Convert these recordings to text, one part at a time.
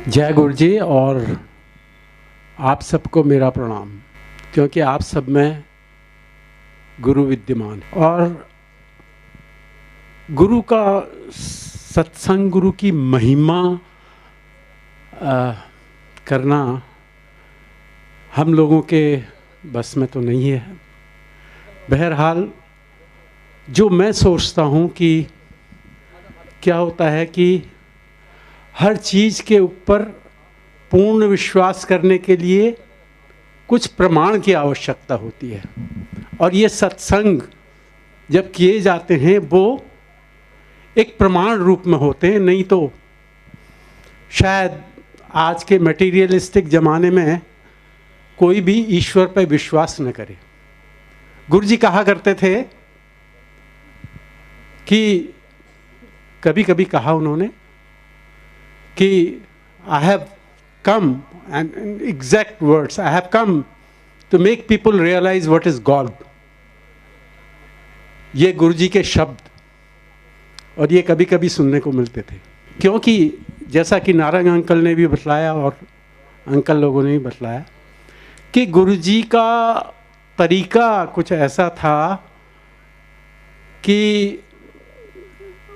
जय गुरु जी। और आप सबको मेरा प्रणाम, क्योंकि आप सब में गुरु विद्यमान है। और गुरु का सत्संग, गुरु की महिमा करना हम लोगों के बस में तो नहीं है। बहरहाल जो मैं सोचता हूँ कि क्या होता है कि हर चीज़ के ऊपर पूर्ण विश्वास करने के लिए कुछ प्रमाण की आवश्यकता होती है, और ये सत्संग जब किए जाते हैं वो एक प्रमाण रूप में होते हैं। नहीं तो शायद आज के मटेरियलिस्टिक ज़माने में कोई भी ईश्वर पर विश्वास न करे। गुरु जी कहा करते थे कि कभी कभी कहा उन्होंने कि I have come, and in exact words, I have come to make people realize what is God. ये गुरु जी के शब्द, और ये कभी कभी सुनने को मिलते थे, क्योंकि जैसा कि नारंग अंकल ने भी बतलाया और अंकल लोगों ने भी बतलाया कि गुरु जी का तरीका कुछ ऐसा था कि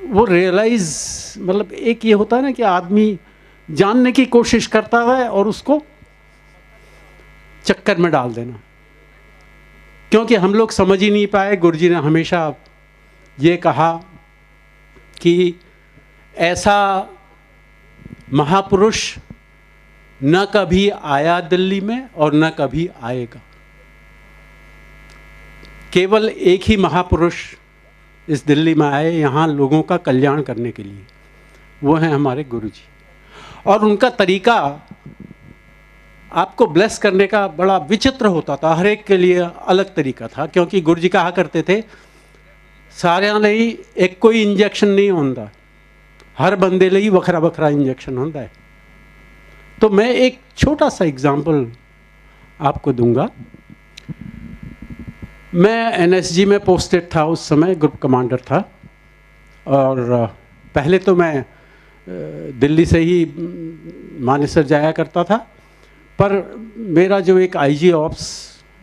वो रियलाइज, मतलब एक ये होता है ना कि आदमी जानने की कोशिश करता है और उसको चक्कर में डाल देना। क्योंकि हम लोग समझ ही नहीं पाए। गुरु जी ने हमेशा ये कहा कि ऐसा महापुरुष न कभी आया दिल्ली में और न कभी आएगा। केवल एक ही महापुरुष इस दिल्ली में आए यहाँ लोगों का कल्याण करने के लिए, वो हैं हमारे गुरु जी। और उनका तरीका आपको ब्लेस करने का बड़ा विचित्र होता था, हर एक के लिए अलग तरीका था। क्योंकि गुरु जी कहा करते थे सारे नहीं एक कोई इंजेक्शन नहीं होता, हर बंदे लिए वखरा वखरा इंजेक्शन होता है। तो मैं एक छोटा सा एग्जाम्पल आपको दूंगा। मैं एनएसजी में पोस्टेड था, उस समय ग्रुप कमांडर था। और पहले तो मैं दिल्ली से ही मानेसर जाया करता था, पर मेरा जो एक आईजी ऑप्स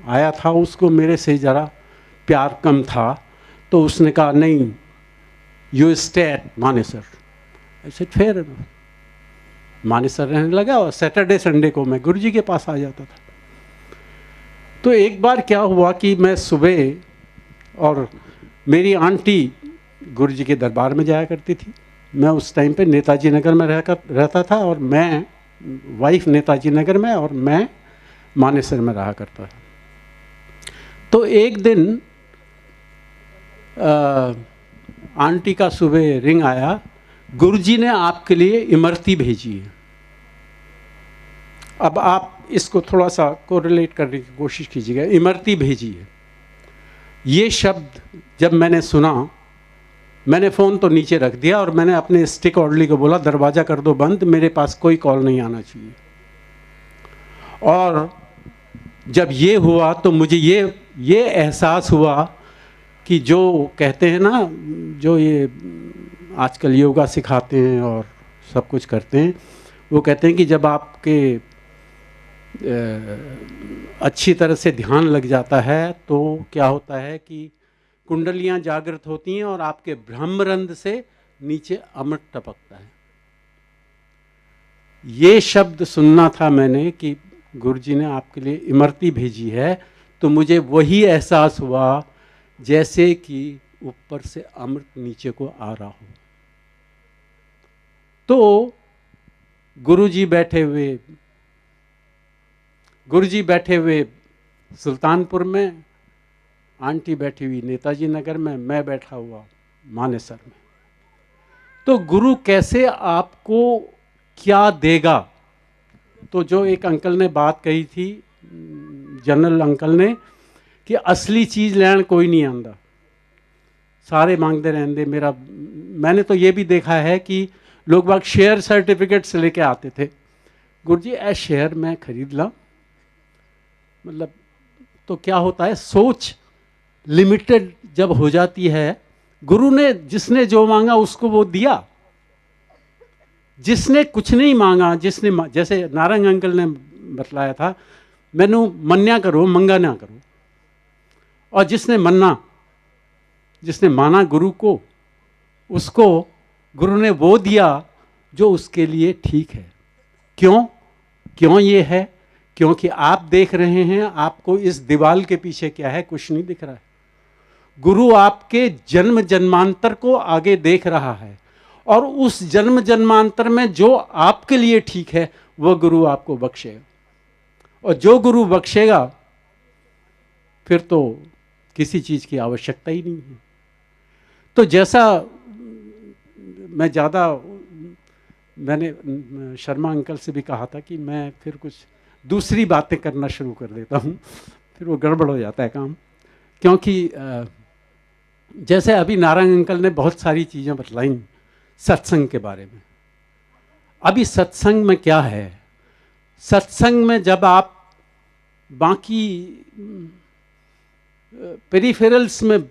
आया था उसको मेरे से ज़रा प्यार कम था, तो उसने कहा नहीं यू स्टे एट मानेसर। ऐसे फिर मानेसर रहने लगा और सैटरडे संडे को मैं गुरुजी के पास आ जाता था। तो एक बार क्या हुआ कि मैं सुबह, और मेरी आंटी गुरुजी के दरबार में जाया करती थी। मैं उस टाइम पे नेताजी नगर में रहता था, और मैं वाइफ नेताजी नगर में और मैं मानेसर में रहा करता था। तो एक दिन आंटी का सुबह रिंग आया, गुरुजी ने आपके लिए इमरती भेजी है। अब आप इसको थोड़ा सा कोरिलेट करने की कोशिश कीजिएगा। इमरती भेजी है, ये शब्द जब मैंने सुना, मैंने फ़ोन तो नीचे रख दिया और मैंने अपने स्टिक ऑर्डली को बोला दरवाज़ा कर दो बंद, मेरे पास कोई कॉल नहीं आना चाहिए। और जब ये हुआ तो मुझे ये एहसास हुआ कि जो कहते हैं ना, जो ये आजकल योगा सिखाते हैं और सब कुछ करते हैं, वो कहते हैं कि जब आपके अच्छी तरह से ध्यान लग जाता है तो क्या होता है कि कुंडलियां जागृत होती हैं और आपके ब्रह्मरंध्र से नीचे अमृत टपकता है। ये शब्द सुनना था मैंने कि गुरुजी ने आपके लिए इमरती भेजी है, तो मुझे वही एहसास हुआ जैसे कि ऊपर से अमृत नीचे को आ रहा हो। तो गुरुजी बैठे हुए सुल्तानपुर में, आंटी बैठी हुई नेताजी नगर में, मैं बैठा हुआ मानेसर में। तो गुरु कैसे आपको क्या देगा? तो जो एक अंकल ने बात कही थी, जनरल अंकल ने, कि असली चीज़ लैन कोई नहीं आंदा, सारे मांगते रहते। मैंने तो ये भी देखा है कि लोग बाग शेयर सर्टिफिकेट्स लेके आते थे, गुरुजी ऐ शेयर मैं खरीद ला। मतलब तो क्या होता है, सोच लिमिटेड जब हो जाती है। गुरु ने जिसने जो मांगा उसको वो दिया। जिसने कुछ नहीं मांगा, जैसे नारंग अंकल ने बतलाया था, मैनू मन्या करो मंगा ना करो। और जिसने माना गुरु को, उसको गुरु ने वो दिया जो उसके लिए ठीक है। क्यों ये है? क्योंकि आप देख रहे हैं, आपको इस दीवाल के पीछे क्या है, कुछ नहीं दिख रहा है। गुरु आपके जन्म जन्मांतर को आगे देख रहा है, और उस जन्म जन्मांतर में जो आपके लिए ठीक है वह गुरु आपको बख्शेगा। और जो गुरु बख्शेगा फिर तो किसी चीज की आवश्यकता ही नहीं है। तो जैसा मैंने शर्मा अंकल से भी कहा था कि मैं फिर कुछ दूसरी बातें करना शुरू कर देता हूँ, फिर वो गड़बड़ हो जाता है काम। क्योंकि जैसे अभी नारंग अंकल ने बहुत सारी चीज़ें बतलाई सत्संग के बारे में। अभी सत्संग में क्या है? सत्संग में जब आप बाकी पेरिफेरल्स में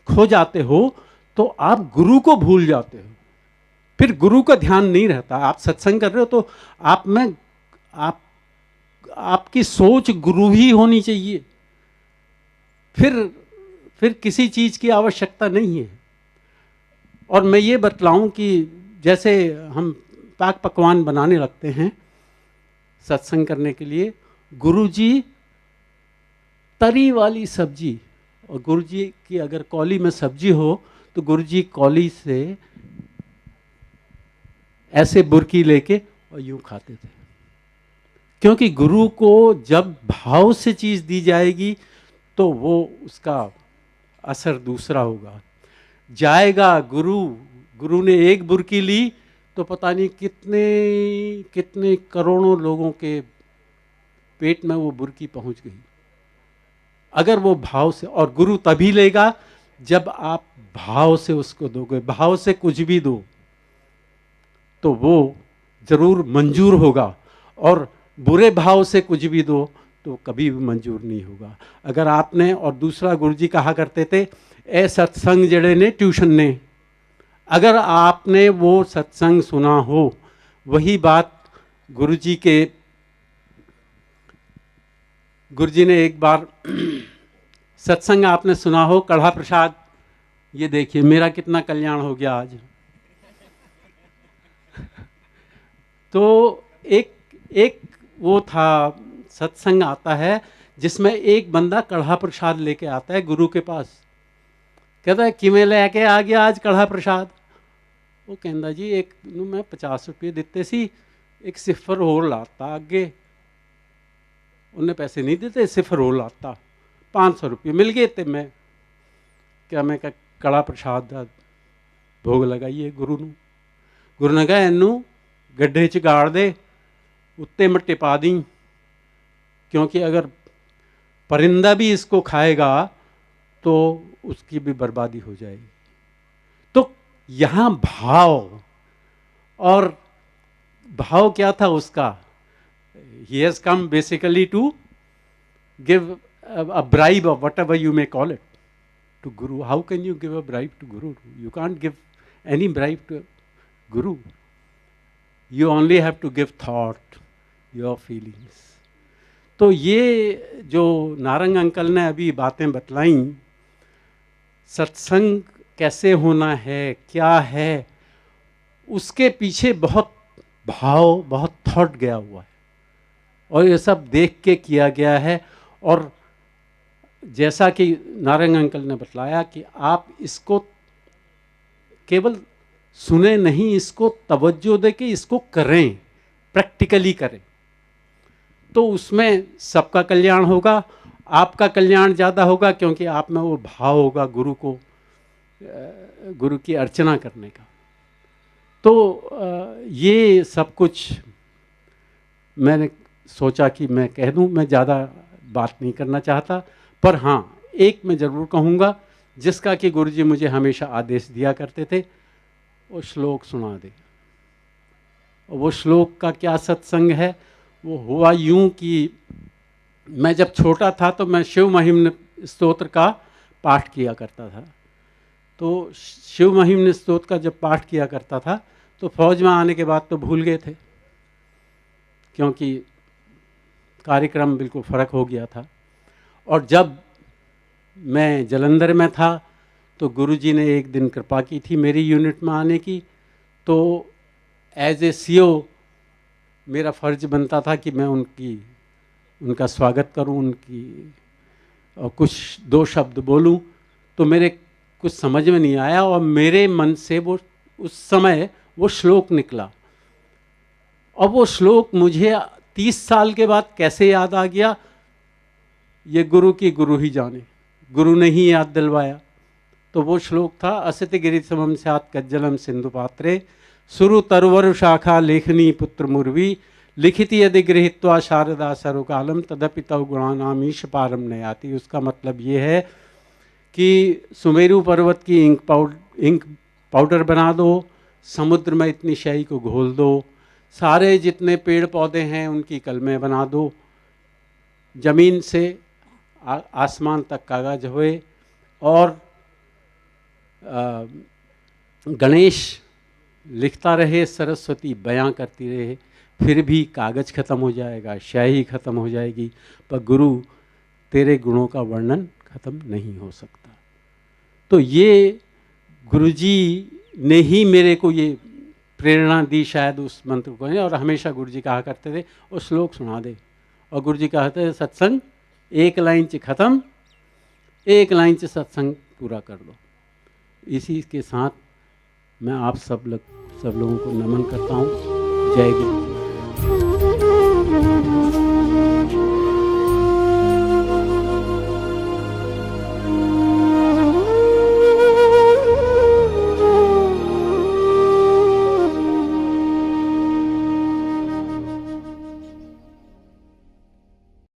खो जाते हो तो आप गुरु को भूल जाते हो, फिर गुरु का ध्यान नहीं रहता। आप सत्संग कर रहे हो तो आपकी सोच गुरु ही होनी चाहिए, फिर किसी चीज की आवश्यकता नहीं है। और मैं ये बतलाऊं कि जैसे हम पाक पकवान बनाने लगते हैं सत्संग करने के लिए, गुरुजी तरी वाली सब्जी, और गुरुजी की अगर कौली में सब्जी हो तो गुरुजी कौली से ऐसे बुरकी लेके और यूं खाते थे। क्योंकि गुरु को जब भाव से चीज दी जाएगी तो वो उसका असर दूसरा होगा। जाएगा गुरु ने एक बुरकी ली तो पता नहीं कितने कितने करोड़ों लोगों के पेट में वो बुरकी पहुंच गई, अगर वो भाव से। और गुरु तभी लेगा जब आप भाव से उसको दोगे। भाव से कुछ भी दो तो वो जरूर मंजूर होगा, और बुरे भाव से कुछ भी दो तो कभी भी मंजूर नहीं होगा। अगर आपने, और दूसरा गुरुजी कहा करते थे, ए सत्संग जड़े ने ट्यूशन ने, अगर आपने वो सत्संग सुना हो, वही बात गुरुजी ने एक बार सत्संग आपने सुना हो, कढ़ा प्रसाद, ये देखिए मेरा कितना कल्याण हो गया आज। तो एक वो था सत्संग आता है जिसमें एक बंदा कढ़ा प्रसाद लेके आता है गुरु के पास। कहता है किमें लेके आ गया आज कढ़ा प्रसाद? वो कहता जी एक मैं 50 रुपये दिते सी, एक सिफर होर लाता आगे। उन्हें पैसे नहीं देते, सिफर होर लाता, 500 रुपये मिल गए। तो मैं कड़ा प्रसाद का भोग लगाइए गुरु नू। गुरु ने कहा इनू गड्ढे च गाड़ दे, उत्ते मट्टे पा दी, क्योंकि अगर परिंदा भी इसको खाएगा तो उसकी भी बर्बादी हो जाएगी। तो यहाँ भाव क्या था उसका? He has come basically to give a bribe, or whatever you may call it, to Guru. How can you give a bribe to Guru? You can't give any bribe to Guru. You only have to give thought, your feelings. तो ये जो Narang uncle ने अभी बातें बतलाई, सत्संग कैसे होना है, क्या है, उसके पीछे बहुत भाव, बहुत थॉट गया हुआ है, और ये सब देख के किया गया है। और जैसा कि नारंग अंकल ने बतलाया कि आप इसको केवल सुने नहीं, इसको तवज्जो दे के इसको करें, प्रैक्टिकली करें, तो उसमें सबका कल्याण होगा, आपका कल्याण ज़्यादा होगा, क्योंकि आप में वो भाव होगा गुरु की अर्चना करने का। तो ये सब कुछ मैंने सोचा कि मैं कह दूं। मैं ज़्यादा बात नहीं करना चाहता, पर हाँ एक मैं ज़रूर कहूँगा, जिसका कि गुरुजी मुझे हमेशा आदेश दिया करते थे, वो श्लोक सुना दे। वो श्लोक का क्या सत्संग है? वो हुआ यूं कि मैं जब छोटा था तो मैं शिव महिम्न स्तोत्र का पाठ किया करता था। तो शिव महिम्न स्तोत्र का जब पाठ किया करता था तो फौज में आने के बाद तो भूल गए थे, क्योंकि कार्यक्रम बिल्कुल फ़र्क हो गया था। और जब मैं जालंधर में था तो गुरुजी ने एक दिन कृपा की थी मेरी यूनिट में आने की, तो एज ए सीओ मेरा फ़र्ज बनता था कि मैं उनका स्वागत करूं, और कुछ दो शब्द बोलूं। तो मेरे कुछ समझ में नहीं आया और मेरे मन से वो उस समय वो श्लोक निकला, और वो श्लोक मुझे 30 साल के बाद कैसे याद आ गया, ये गुरु की गुरु ही जाने, गुरु ने ही याद दिलवाया। तो वो श्लोक था, असित गिरि समम स्यात् कज्जलम सिंधु पात्रे सुरु तरवर शाखा लेखनी पुत्र मुर्वी लिखिति यदि गृहीत्वा शारदा सर्वकालम तदपि तव गुणानामीश पारम नयाति। उसका मतलब ये है कि सुमेरु पर्वत की इंक पाउडर बना दो, समुद्र में इतनी स्याही को घोल दो, सारे जितने पेड़ पौधे हैं उनकी कलमें बना दो, जमीन से आसमान तक कागज हुए, और गणेश लिखता रहे, सरस्वती बयां करती रहे, फिर भी कागज खत्म हो जाएगा, स्याही खत्म हो जाएगी, पर गुरु तेरे गुणों का वर्णन खत्म नहीं हो सकता। तो ये गुरुजी ने ही मेरे को ये प्रेरणा दी शायद उस मंत्र को, और हमेशा गुरुजी कहा करते थे वो श्लोक सुना दे, और गुरुजी कहते थे सत्संग एक लाइन से ख़त्म, एक लाइन से सत्संग पूरा कर दो। इसी के साथ मैं आप सब लोगों को नमन करता हूँ। जय गुरु।